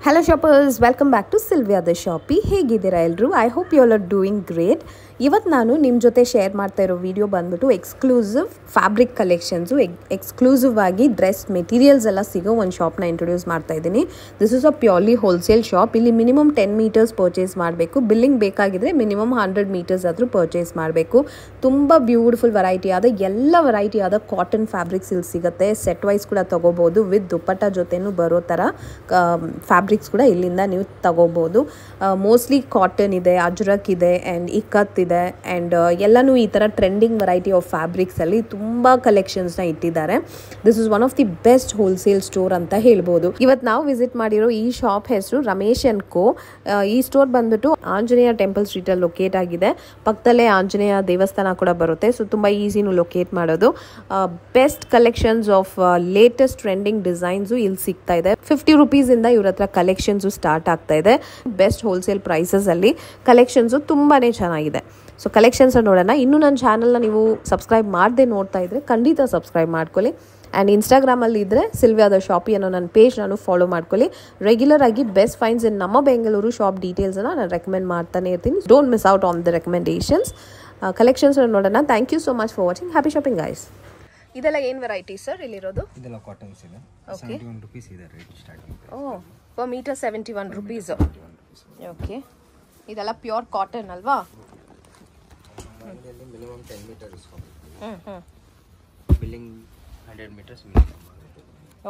Hello shoppers, welcome back to Sylvia the Shoppy. ಹೇಗಿದ್ದೀರಾ ಎಲ್ಲರೂ? I hope you all are doing great. ಇವತ್ತು ನಾನು ನಿಮ್ಮ ಜೊತೆ ಶೇರ್ ಮಾಡ್ತಾ ಇರೋ ವಿಡಿಯೋ ಬಂದ್ಬಿಟ್ಟು ಎಕ್ಸ್ಕ್ಲೂಸಿವ್ ಫ್ಯಾಬ್ರಿಕ್ ಕಲೆಕ್ಷನ್ಸು ಎಕ್ಸ್ಕ್ಲೂಸಿವ್ ಆಗಿ ಡ್ರೆಸ್ ಮೆಟೀರಿಯಲ್ಸ್ ಎಲ್ಲ ಸಿಗೋ ಒಂದು ಶಾಪ್ನ ಇಂಟ್ರೊಡ್ಯೂಸ್ ಮಾಡ್ತಾ ಇದ್ದೀನಿ. This is a purely wholesale shop. ಇಲ್ಲಿ ಮಿನಿಮಮ್ 10 ಮೀಟರ್ಸ್ ಪರ್ಚೇಸ್ ಮಾಡಬೇಕು. ಬಿಲ್ಲಿಂಗ್ ಬೇಕಾಗಿದ್ರೆ ಮಿನಿಮಮ್ 100 ಮೀಟರ್ಸ್ ಆದರೂ ಪರ್ಚೇಸ್ ಮಾಡಬೇಕು. ತುಂಬ ಬ್ಯೂಟಿಫುಲ್ ವೆರೈಟಿ ಆದ ಎಲ್ಲ ವೆರೈಟಿ ಆದ ಕಾಟನ್ ಫ್ಯಾಬ್ರಿಕ್ಸ್ ಇಲ್ಲಿ ಸಿಗುತ್ತೆ. ಸೆಟ್ ವೈಸ್ ಕೂಡ ತೊಗೋಬೋದು. ವಿತ್ ದುಪ್ಪಟ್ಟ ಜೊತೆನೂ ಬರೋ ಥರ ಫ್ಯಾಬ್ರಿಕ್ಸ್ ಕೂಡ ಇಲ್ಲಿಂದ ನೀವು ತಗೋಬೋದು. ಮೋಸ್ಟ್ಲಿ ಕಾಟನ್ ಇದೆ, ಅಜ್ರಕ್ ಇದೆ ಆ್ಯಂಡ್ ಇಕ್ಕತ್ ಇದೆ ಆ್ಯಂಡ್ ಎಲ್ಲನೂ ಈ ಥರ ಟ್ರೆಂಡಿಂಗ್ ವೆರೈಟಿ ಆಫ್ ಫ್ಯಾಬ್ರಿಕ್ಸಲ್ಲಿ ತುಂಬ ಕಲೆಕ್ಷನ್ಸ್ನ ಇಟ್ಟಿದ್ದಾರೆ. This is one of the best wholesale store ಅಂತ ಹೇಳ್ಬೋದು. ಇವತ್ತು ನಾವು ವಿಸಿಟ್ ಮಾಡಿರೋ ಈ ಶಾಪ್ ಹೆಸರು ರಮೇಶ್ ಅಂಡ್ ಕೋ. ಈ ಸ್ಟೋರ್ ಬಂದ್ಬಿಟ್ಟು ಆಂಜನೇಯ ಟೆಂಪಲ್ ಸ್ಟ್ರೀಟಲ್ಲಿ ಲೊಕೇಟ್ ಆಗಿದೆ. ಪಕ್ಕದಲ್ಲೇ ಆಂಜನೇಯ ದೇವಸ್ಥಾನ ಕೂಡ ಬರುತ್ತೆ. ಸೊ ತುಂಬ ಈಸಿನೂ ಲೊಕೇಟ್ ಮಾಡೋದು. Best collections of latest trending designs ಇಲ್ಲಿ ಸಿಗ್ತಾ ಇದೆ. 50 ರುಪೀಸಿಂದ ಇವ್ರ ಹತ್ರ ಕಲೆಕ್ಷನ್ಸು ಸ್ಟಾರ್ಟ್ ಆಗ್ತಾ ಇದೆ. ಬೆಸ್ಟ್ ಹೋಲ್ಸೇಲ್ ಪ್ರೈಸಸಲ್ಲಿ ಕಲೆಕ್ಷನ್ಸು ತುಂಬಾ ಚೆನ್ನಾಗಿದೆ. ಸೊ ಕಲೆಕ್ಷನ್ಸ್ ನೋಡೋಣ. ಇನ್ನೂ ನನ್ನ ಚಾನಲ್ನ ನೀವು ಸಬ್ಸ್ಕ್ರೈಬ್ ಮಾಡದೆ ನೋಡ್ತಾ ಇದ್ರೆ ಖಂಡಿತ ಸಬ್ಸ್ಕ್ರೈಬ್ ಮಾಡ್ಕೊಳ್ಳಿ. ಆ್ಯಂಡ್ ಇನ್ಸ್ಟಾಗ್ರಾಮಲ್ಲಿ ಇದ್ದರೆ ಸಿಲ್ವಿಯಾ ದ ಶಾಪಿ ಅನ್ನೋ ನನ್ನ ಪೇಜ್ ನಾನು ಫಾಲೋ ಮಾಡ್ಕೊಳ್ಳಿ. ರೆಗ್ಯುಲರ್ ಆಗಿ ಬೆಸ್ಟ್ ಫೈನ್ಸ್ ಇನ್ ನಮ್ಮ ಬೆಂಗಳೂರು ಶಾಪ್ ಡೀಟೇಲ್ಸನ್ನು ನಾನು ರೆಕಮೆಂಡ್ ಮಾಡ್ತಾನೆ ಇರ್ತೀನಿ. Don't miss out on the recommendations. Collections ನೋಡೋಣ. Thank you so much for watching. Happy shopping guys. ಇದೆಲ್ಲ ಏನು ವೆರೈಟಿ ಸರ್ ಇಲ್ಲಿರೋದು? ಇದೆಲ್ಲ ಕಾಟನ್ಸ್ ಇದೆ. 71 ರೂಪೀಸ್ ಇದೆ rate starting. Oh, per metre 71 rupees. Okay, ಇದೆಲ್ಲ ಪ್ಯೂರ್ ಕಾಟನ್ ಅಲ್ವಾ? ಮಿನಿಮಮ್ 10 ಮೀಟರ್ ಇಸ್ಕೊಂಡು billing 100 metres minimum.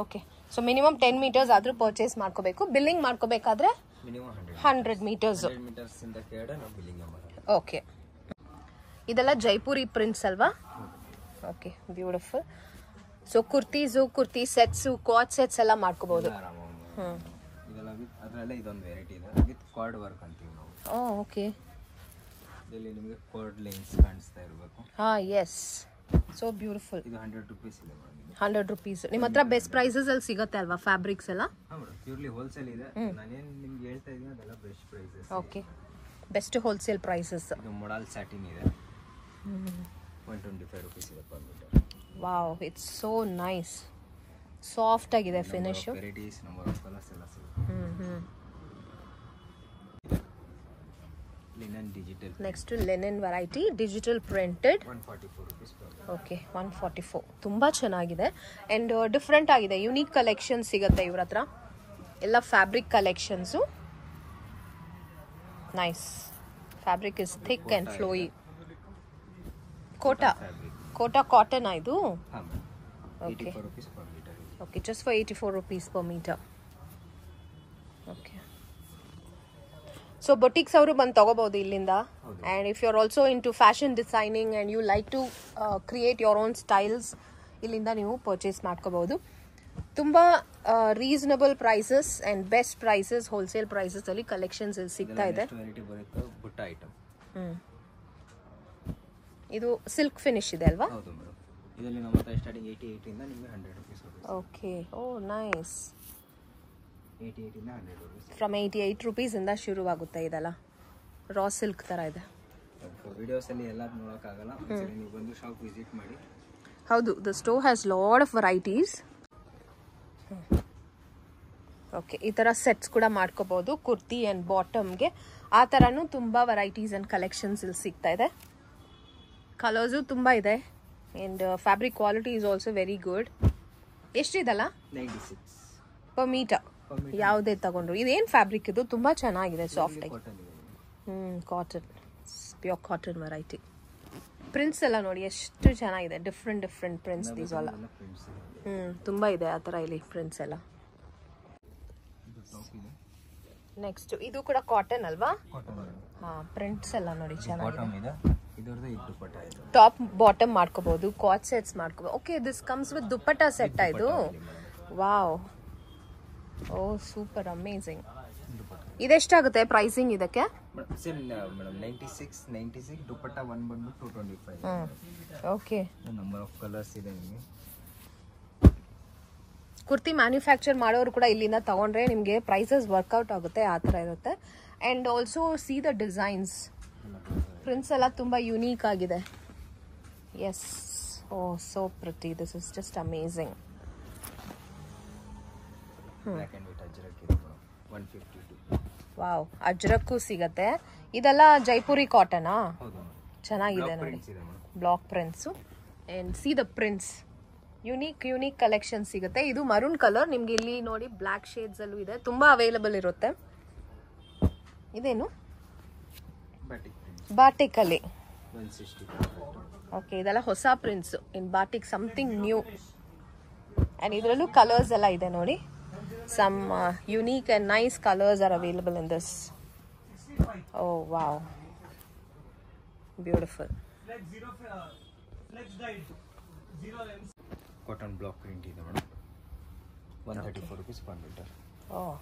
Okay, so minimum 10 metres ಆದರೂ ಪರ್ಚೇಸ್ ಮಾಡ್ಕೋಬೇಕು. ಬಿಲ್ಲಿಂಗ್ ಮಾಡ್ಕೋಬೇಕಾದ್ರೆ ಮಿನಿಮಮ್ 100 ಮೀಟರ್ಸ್. 100 ಮೀಟರ್ಸ್ ಇಂದ ಕೆಳಗಡೆ ನಾವು ಬಿಲ್ಲಿಂಗ್ ಮಾಡೋದು. ಓಕೆ, ಇದೆಲ್ಲ ಜೈಪುರಿ ಪ್ರಿಂಟ್ಸ್ ಅಲ್ವಾ? Okay, beautiful. So kurti sets, ಕ್ವಾಚ್ ಸೆಟ್ಸ್ ಎಲ್ಲ ಮಾಡ್ಕೋಬಹುದು. ಇದೆಲ್ಲ ವಿತ್ ಅದರಲ್ಲೇ ಇದೊಂದು ವೆರೈಟಿ ಇದೆ ವಿತ್ ಕಾರ್ಡ್ ವರ್ಕ್ ಅಂತೀವಿ ನಾವು. ಓಕೆ, ಇಲ್ಲಿ ನಿಮಗೆ ಕಾರ್ಡ್ ಲೈನ್ಸ್ ಕಾಣಿಸ್ತಾ ಇರಬೇಕು. Yes, so beautiful. ಇದು 100 ರೂಪೀಸ್ ಇದೆ. 100 ರೂಪೀಸ್. ನಿಮ್ಮ ಹತ್ರ ಬೆಸ್ಟ್ ಪ್ರೈಸಸ್ ಅಲ್ಲಿ ಸಿಗುತ್ತೆ ಅಲ್ವಾ ಫ್ಯಾಬ್ರಿಕ್ಸ್ ಎಲ್ಲ? ಪ್ಯೂರ್ಲಿ ಹೋಲ್ಸೇಲ್ ಇದೆ. ನಾನೇನು ನಿಮ್ಗೆ ಹೇಳ್ತಾ ಇದ್ದೀನಿ ಅದೆಲ್ಲ best prices. Okay, best wholesale prices. ಇದು ಮೊಡಲ್ ಸ್ಯಾಟಿನ್ ಇದೆ. 125 ರೂಪೀಸ್ ಇದೆ per metre. Wow, it's so nice. Soft ಆಗಿದೆ finish. Varieties, number of colours ಎಲ್ಲ ಸಿಗುತ್ತೆ. Linen digital. Next linen variety digital printed. 144 rupees. Okay, 144. ತುಂಬಾ ಚೆನ್ನಾಗಿದೆ ಅಂಡ್ ಡಿಫ್ರೆಂಟ್ ಆಗಿದೆ. Unique collection ಸಿಗುತ್ತೆ ಇವ್ರ ಹತ್ರ. ಎಲ್ಲ fabric collections. Nice. Fabric is thick and flowy. Kota cotton ಇದು? Okay, okay, just for 84 rupees per metre. Okay, so boutiques ಅವರು ಬಂದು ತಗೋಬಹುದು ಇಲ್ಲಿಂದ. And if you are also into fashion designing and you like to create your own styles, ಇಲ್ಲಿಂದ ನೀವು purchase ಮಾಡ್ಕೋಬಹುದು. ತುಂಬ reasonable prices and best prices, wholesale prices ಅಲ್ಲಿ collections ಇಲ್ಲಿ ಸಿಗ್ತಾ ಇದೆ. ಇದು ಸಿಲ್ಕ್ ಫಿನಿಶ್ ಇದೆ ಅಲ್ವಾ? ಹೌದು ಮೇಡಮ್. ಇದರಲ್ಲಿ ನಮ್ಮ ಹತ್ರ ಸ್ಟಾರ್ಟಿಂಗ್ 88 ಇಂದ ನಿಮಗೆ 100 ರೂಪೀಸ್. ಓಕೆ, ಓ ನೈಸ್. 88 ಇಂದ 100 ರೂಪೀಸ್. ಫ್ರಮ್ 88 ರೂಪೀಸ್ ಇಂದ ಶುರುವಾಗುತ್ತೆ. ಇದೆಲ್ಲ ರಾ ಸಿಲ್ಕ್ ತರ ಇದೆ. ವಿಡಿಯೋಸ್ ಅಲ್ಲಿ ಎಲ್ಲ ನೋಡೋಕೆ ಆಗಲ್ಲ. ನೀವು ಬಂದು ಶಾಪ್ ವಿಸಿಟ್ ಮಾಡಿ. ಹೌದು, the store has lot of varieties. Okay, ಈ ತರ ಸೆಟ್ಸ್ ಕೂಡ ಮಾಡ್ಕೋಬಹುದು. ಕುರ್ತಿ ಅಂಡ್ ಬಾಟಮ್ಗೆ ಆ ತರನು ತುಂಬಾ ವೆರೈಟೀಸ್ ಅಂಡ್ ಕಲೆಕ್ಷನ್ಸ್ ಇಲ್ಲಿ ಸಿಗ್ತಾ ಇದೆ. ಕಲರ್ಸು ತುಂಬ ಇದೆ and fabric quality is also very good. ಎಷ್ಟಿದಲ್ಲ? 96 ಪರ್ ಮೀಟರ್. ಯಾವುದೇ ತಗೊಂಡ್ರು. ಇದೇನು ಫ್ಯಾಬ್ರಿಕ್ ಇದು? ತುಂಬ ಚೆನ್ನಾಗಿದೆ, ಸಾಫ್ಟ್ ಆಗಿ. Cotton, pure cotton variety. Prints ಎಲ್ಲ ನೋಡಿ ಎಷ್ಟು ಚೆನ್ನಾಗಿದೆ. ಡಿಫ್ರೆಂಟ್ ಪ್ರಿಂಟ್ಸ್ ದೀಸ್ ಎಲ್ಲ. ತುಂಬ ಇದೆ ಆ ಥರ ಇಲ್ಲಿ ಪ್ರಿಂಟ್ಸ್ ಎಲ್ಲ. ನೆಕ್ಸ್ಟ್ ಇದು ಕೂಡ ಕಾಟನ್ ಅಲ್ವಾ? ಪ್ರಿಂಟ್ಸ್ ಎಲ್ಲ ನೋಡಿ ಚೆನ್ನಾಗಿದೆ. ಟಾಪ್ ಬಾಟಮ್ ಮಾಡ್ಕೋಬಹುದು. ಕಾಟ್ ಸೆಟ್ಸ್ ಮಾಡ್ಕೋಬಹುದು. Okay, this comes with dupatta set. ಇದು ವಾವ್, ಓ ಸೂಪರ್, ಅಮೇಜಿಂಗ್. ಇದೆಷ್ಟಾಗುತ್ತೆ ಪ್ರೈಸಿಂಗ್ ಇದಕ್ಕೆ? ಮೇಡಮ್ 96 ದುಪ್ಪಟ್ಟ ಒಂದು ಬಂದ್ಬಿಟ್ಟು 225. ಓಕೆ, ನಂಬರ್ ಆಫ್ ಕಲರ್ಸ್ ಇದೆ ನಿಮಗೆ. ಕುರ್ತಿ ಮ್ಯಾನುಫ್ಯಾಕ್ಚರ್ ಮಾಡೋರು ಕೂಡ ಇಲ್ಲಿಂದ ತಗೊಂಡ್ರೆ ನಿಮಗೆ ಪ್ರೈಸಸ್ ವರ್ಕೌಟ್ ಆಗುತ್ತೆ. ಆ ಥರ ಇರುತ್ತೆ. And also see the designs. Prints ಎಲ್ಲ ತುಂಬ ಯುನೀಕ್ ಆಗಿದೆ. Yes, oh so pretty. This is just amazing. Black and white ajrak ಇದೆ. 152. ವಾವ್, ಅಜ್ರಕ್ಕೂ ಸಿಗತ್ತೆ. ಇದೆಲ್ಲ ಜೈಪುರಿ ಕಾಟನಾ? ಹೌದು. ಚೆನ್ನಾಗಿದೆ ನೋಡಿ, block prints. And see the prints, unique collection ಸಿಗುತ್ತೆ. ಇದು ಮರೂನ್ ಕಲರ್, ನಿಮ್ಗೆ ಇಲ್ಲಿ ನೋಡಿ ಬ್ಲ್ಯಾಕ್ ಶೇಡ್ಸ್ ಅಲ್ಲೂ ಇದೆ, ತುಂಬಾ ಅವೈಲಬಲ್ ಇರುತ್ತೆ. ಇದೇನು? ಬಾಟಿಕ್ ಅಲ್ಲಿ. ಓಕೆ, ಇದೆಲ್ಲ ಹೊಸ prints in batik, something new. And ಇದರಲ್ಲೂ ಕಲರ್ಸ್ ಎಲ್ಲ ಇದೆ ನೋಡಿ. Some unique and nice colours are available in this. Oh wow, beautiful. Cotton block print ಇದೆ madam. 134 rupees per meter. Oh,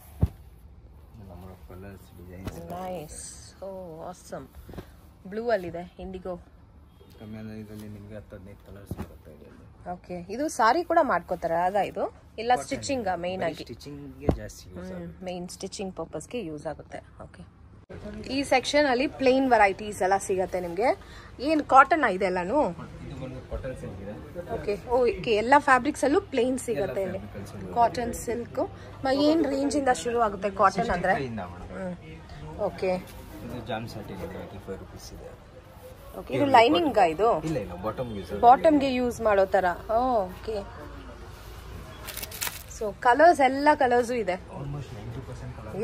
number of colors, designs. nice. Oh, awesome. Blue ಅಲ್ಲಿದೆ, IndiGo. ಕಮ್ಮಿ ಅಂದ್ರೆ ಇದರಲ್ಲಿ ನಿಮಗೆ 10-15 ಕಲರ್ಸ್ ಬರುತ್ತೆ ಇದರಲ್ಲಿ. ಓಕೆ, ಇದು ಸಾರಿ ಕೂಡ ಮಾಡ್ಕೋತಾರೆ ಆಗ ಇದು? ಇಲ್ಲ ಸ್ಟಿಚಿಂಗ್ ಮೇನ್ ಆಗಿ? ಸ್ಟಿಚಿಂಗ್ಗೆ ಜಾಸ್ತಿ ಯೂಸ್ ಆಗುತ್ತೆ. ಮೇನ್ ಸ್ಟಿಚಿಂಗ್ ಪರ್ಪಸ್ಗೆ ಯೂಸ್ ಆಗುತ್ತೆ. ಓಕೆ, ಈ ಸೆಕ್ಷನ್ ಅಲ್ಲಿ ಪ್ಲೇನ್ ವೆರೈಟೀಸ್ ಎಲ್ಲ ಸಿಗತ್ತೆ ನಿಮಗೆ. ಏನು ಕಾಟನ್ ಇದೆ ಎಲ್ಲಾನು? ಇದು ಬಂದು ಕಾಟನ್ ಸಿಲ್ಕ್ ಇದೆ. ಓಕೆ, ಓಕೆ, ಎಲ್ಲ ಫ್ಯಾಬ್ರಿಕ್ಸ್ ಅಲ್ಲೂ ಪ್ಲೇನ್ ಸಿಗುತ್ತೆ ಇಲ್ಲಿ. ಕಾಟನ್ ಸಿಲ್ಕ್ ಏನು ರೇಂಜ್ ಇಂದ ಶುರು ಆಗುತ್ತೆ ಕಾಟನ್ ಅಂದ್ರೆ? ಓಕೆ, ಇದು ಜಾಮ್ ಸೆಟ್ ಇದೆ, 85 rupees ಇದೆ. ಓಕೆ, ಇದು ಲೈನಿಂಗ್ ಇದು? ಇಲ್ಲ, ಬಾಟಮ್ಗೆ ಯೂಸ್ ಮಾಡೋ ತರ. ಓಕೆ, ಸೊ ಕಲರ್ಸ್, ಎಲ್ಲ ಕಲರ್ಸು ಇದೆ.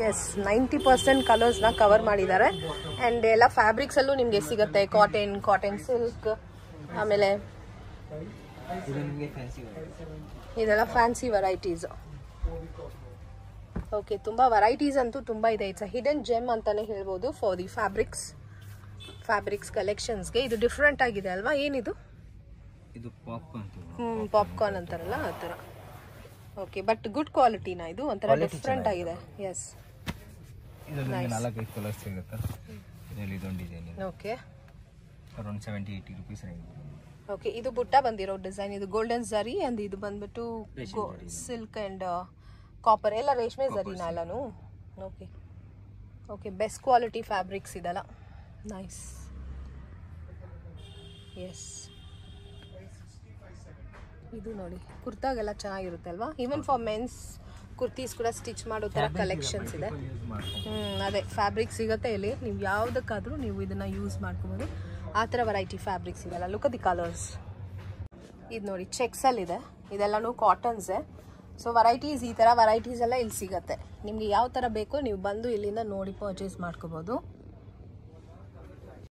ಎಸ್, 90% ಕಲರ್ಸ್ನ ಕವರ್ ಮಾಡಿದ್ದಾರೆ. ಆ್ಯಂಡ್ ಎಲ್ಲ ಫ್ಯಾಬ್ರಿಕ್ಸ್ ಅಲ್ಲೂ ನಿಮಗೆ ಸಿಗುತ್ತೆ. ಕಾಟನ್ ಸಿಲ್ಕ್, ಆಮೇಲೆ ಇದೆಲ್ಲ ಫ್ಯಾನ್ಸಿ ವೆರೈಟೀಸ್. ಓಕೆ, ತುಂಬ ವೆರೈಟೀಸ್ ಅಂತೂ ತುಂಬ ಇದೆ. ಇಟ್ಸ್ ಅ ಹಿಡನ್ ಜೆಮ್ ಅಂತಾನೆ ಹೇಳ್ಬೋದು ಫಾರ್ ದಿ ಫ್ಯಾಬ್ರಿಕ್ಸ್ ಕಲೆಕ್ಷನ್ಸ್ಗೆ. ಇದು ಡಿಫ್ರೆಂಟ್ ಆಗಿದೆ ಅಲ್ವಾ? ಏನಿದು? ಇದು ಪಾಪ್ಕಾರ್ನ್. ಪಾಪ್ಕಾರ್ನ್ ಅಂತಾರಲ್ಲ ಆ ಥರ. ಓಕೆ, ಬಟ್ ಗುಡ್ ಕ್ವಾಲಿಟಿನಾ ಇದು? ಒಂಥರ ಡಿಫ್ರೆಂಟ್ ಆಗಿದೆ. ಎಸ್, ಇದರಲ್ಲಿ 4-5 ಕಲರ್ಸ್ ಸಿಗುತ್ತೆ. ಇದರಲ್ಲಿ ಇದೊಂದು ಡಿಸೈನ್ ಇದೆ. Okay, around 70-80 rupees range. Okay, ಇದು ಬುಟ್ಟ ಬಂದಿರೋ ಡಿಸೈನ್. ಇದು ಗೋಲ್ಡನ್ ಝರಿ ಅಂಡ್ ಇದು ಬಂದ್ಬಿಟ್ಟು ಸಿಲ್ಕ್ ಅಂಡ್ ಕಾಪರ್, ಎಲ್ಲ ರೇಷ್ಮೆ ಝರಿನಾ ಎಲ್ಲಾನು? Okay, okay, best quality fabrics ಇದೆಲ್ಲ. ನೈಸ್. ಎಸ್, ಇದು ನೋಡಿ ಕುರ್ತಾಗೆಲ್ಲ ಚೆನ್ನಾಗಿರುತ್ತೆ ಅಲ್ವಾ? ಈವನ್ ಫಾರ್ ಮೆನ್ಸ್ ಕುರ್ತೀಸ್ ಕೂಡ ಸ್ಟಿಚ್ ಮಾಡೋ ಥರ ಕಲೆಕ್ಷನ್ಸ್ ಇದೆ. ಅದೇ ಫ್ಯಾಬ್ರಿಕ್ ಸಿಗುತ್ತೆ ಇಲ್ಲಿ. ನೀವು ಯಾವುದಕ್ಕಾದರೂ ನೀವು ಇದನ್ನು ಯೂಸ್ ಮಾಡ್ಕೊಬೋದು. ಆ ಥರ ವೆರೈಟಿ ಫ್ಯಾಬ್ರಿಕ್ಸ್ ಇದೆಲ್ಲ. Look at the colours. ಇದು ನೋಡಿ ಚೆಕ್ಸಲ್ಲಿದೆ, ಇದೆಲ್ಲನೂ ಕಾಟನ್ಸೇ. ಸೊ ವೆರೈಟೀಸ್, ಈ ಥರ ವೆರೈಟೀಸ್ ಎಲ್ಲ ಇಲ್ಲಿ ಸಿಗುತ್ತೆ. ನಿಮಗೆ ಯಾವ ಥರ ಬೇಕೋ ನೀವು ಬಂದು ಇಲ್ಲಿಂದ ನೋಡಿ ಪರ್ಚೇಸ್ ಮಾಡ್ಕೋಬೋದು.